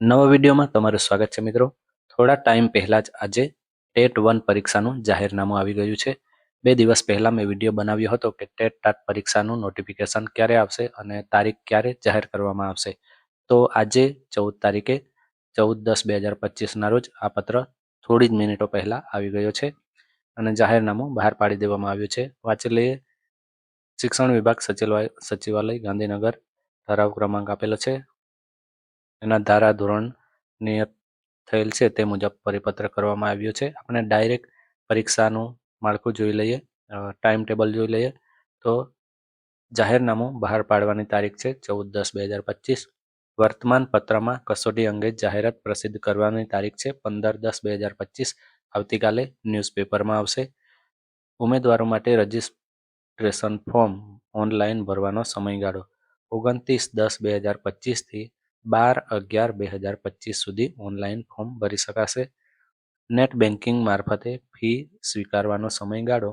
નવા વિડીયોમાં તમારું સ્વાગત છે મિત્રો. થોડા ટાઈમ પહેલાં જ આજે ટેટ 1 પરીક્ષાનું જાહેરનામું આવી ગયું છે. 2 દિવસ પહેલાં મેં વિડીયો બનાવ્યો હતો કે ટેટ ટાટ પરીક્ષાનું નોટિફિકેશન ક્યારે આવશે અને તારીખ ક્યારે જાહેર કરવામાં આવશે. તો આજે 14 તારીખે 14/10/2025ના રોજ આ પત્ર થોડી જ મિનિટો પહેલાં આવી ગયો છે અને જાહેરનામું બહાર પાડી દેવામાં આવ્યું છે. વાંચી લઈએ. શિક્ષણ વિભાગ સચિવાલય ગાંધીનગર ઠરાવ ક્રમાંક આપેલો છે. એના ધારા ધોરણ નિયત થયેલ છે તે મુજબ પરિપત્ર કરવામાં આવ્યો છે. આપણે ડાયરેક્ટ પરીક્ષાનું માળખું જોઈ લઈએ, ટાઈમ ટેબલ જોઈ લઈએ. તો જાહેરનામું બહાર પાડવાની તારીખ છે 14/10/2025. વર્તમાન પત્રમાં કસોટી અંગે જાહેરાત પ્રસિદ્ધ કરવાની તારીખ છે 15/10/2025. આવતીકાલે ન્યૂઝપેપરમાં આવશે. ઉમેદવારો માટે રજિસ્ટ્રેશન ફોર્મ ઓનલાઈન ભરવાનો સમયગાળો 29/10/2025 થી 12/11/2025 સુધી ઓનલાઈન ફોર્મ ભરી શકાશે. નેટ બેન્કિંગ મારફતે ફી સ્વીકારવાનો સમયગાળો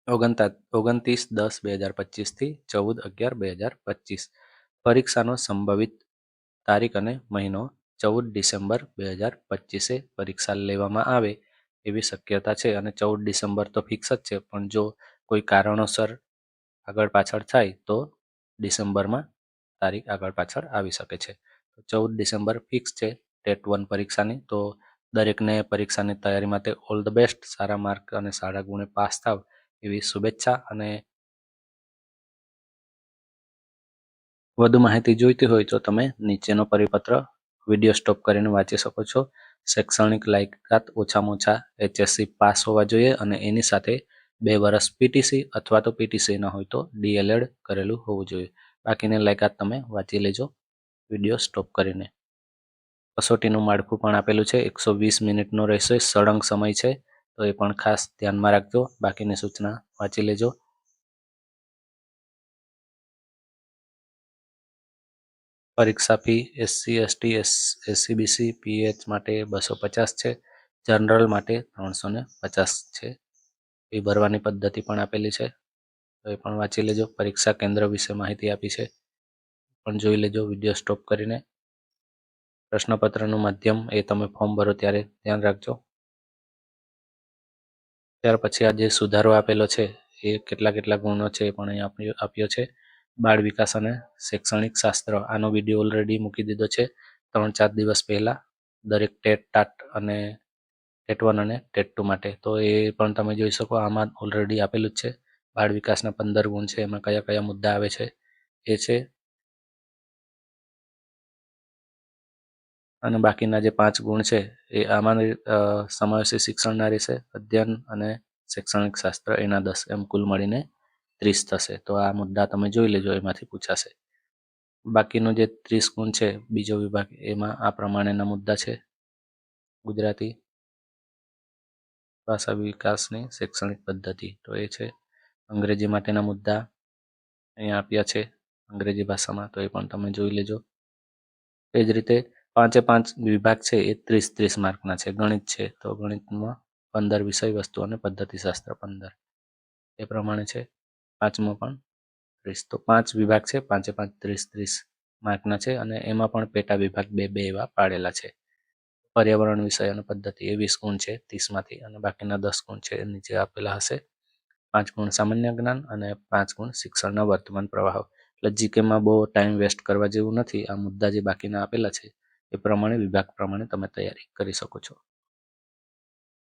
29/10/2025 થી 14/11/2025. પરીક્ષાનો સંભવિત તારીખ અને મહિનો 14 ડિસેમ્બર 2025 પરીક્ષા લેવામાં આવે એવી શક્યતા છે અને 14 ડિસેમ્બર તો ફિક્સ જ છે, પણ જો કોઈ કારણોસર આગળ પાછળ થાય તો ડિસેમ્બરમાં તારીખ આગળ પાછળ આવી શકે છે. 14 ડિસેમ્બર ફિક્સ છે ટેટ 1 પરીક્ષાની. તો દરેકને પરીક્ષાની તૈયારી માટે all the best. Sara mark અને સારા ગુણે પાસ થાવ એવી શુભેચ્છા. અને વધુ માહિતી જોઈતી હોય તો તમે નીચેનો પરિપત્ર વિડીયો સ્ટોપ કરીને વાંચી શકો છો. શૈક્ષણિક લાયકાત ઓછામાં ઓછા HSC પાસ હોવા જોઈએ અને એની સાથે 2 વર્ષ પીટીસી અથવા તો પીટીસી ન હોય તો DLED કરેલું હોવું જોઈએ. બાકીની લાયકાત તમે વાંચી લેજો વિડીયો સ્ટોપ કરીને. કસોટીનું માળખું પણ આપેલું છે. 120 મિનિટનો રહેશે. સળંગ સમય છે, તો એ પણ ખાસ ધ્યાનમાં રાખજો. બાકીની સૂચના વાંચી લેજો. પરીક્ષા fee SC ST SC BC PH માટે 250 છે. જનરલ માટે 350 છે. એ ભરવાની પદ્ધતિ પણ આપેલી છે, તો એ પણ વાંચી લેજો. પરીક્ષા કેન્દ્ર વિશે માહિતી આપી છે, પણ જોઈ લેજો વિડીયો સ્ટોપ કરીને. પ્રશ્નપત્રનું માધ્યમ એ તમે ફોર્મ ભરો ત્યારે ધ્યાન રાખજો. ત્યાર પછી આ જે સુધારો આપેલો છે એ કેટલા ગુણો છે એ પણ અહીં આપ્યો છે. બાળ વિકાસ અને શૈક્ષણિક શાસ્ત્ર, આનો વિડીયો ઓલરેડી મૂકી દીધો છે 3-4 દિવસ પહેલાં, દરેક ટેટ ટાટ અને ટેટ 1 અને ટેટ 2 માટે. તો એ પણ તમે જોઈ શકો. આમાં ઓલરેડી આપેલું જ છે. બાળ વિકાસના 15 ગુણ છે, એમાં કયા કયા મુદ્દા આવે છે એ છે. અને બાકીના જે 5 ગુણ છે એ આમાં સમાવેશી શિક્ષણના રહેશે. અધ્યયન અને શૈક્ષણિક શાસ્ત્ર એના 10, એમ કુલ મળીને 30 થશે. તો આ મુદ્દા તમે જોઈ લેજો, એમાંથી પૂછાશે. બાકીનો જે 30 ગુણ છે બીજો વિભાગ, એમાં આ પ્રમાણેના મુદ્દા છે. ગુજરાતી ભાષા વિકાસની શૈક્ષણિક પદ્ધતિ, તો એ છે. અંગ્રેજી માટેના મુદ્દા અહીંયા આપ્યા છે અંગ્રેજી ભાષામાં, તો એ પણ તમે જોઈ લેજો. એ જ રીતે 5 વિભાગ છે એ 30 માર્કના છે. ગણિત છે તો ગણિતમાં 15 વિષય વસ્તુ અને પદ્ધતિશાસ્ત્ર 15 એ પ્રમાણે છે. 5મો પણ 30. તો 5 વિભાગ છે, 5 30 માર્કના છે. અને એમાં પણ પેટા વિભાગ 2 એવા પાડેલા છે. પર્યાવરણ વિષય અને પદ્ધતિ એ 20 ગુણ છે 30માંથી, અને બાકીના 10 ગુણ છે એ નીચે આપેલા હશે. 5 ગુણ સામાન્ય જ્ઞાન અને 5 ગુણ શિક્ષણના વર્તમાન પ્રવાહો. એટલે જીકેમાં બહુ ટાઈમ વેસ્ટ કરવા જેવું નથી. આ મુદ્દા જે બાકીના આપેલા છે એ પ્રમાણે વિભાગ પ્રમાણે તમે તૈયારી કરી શકો છો.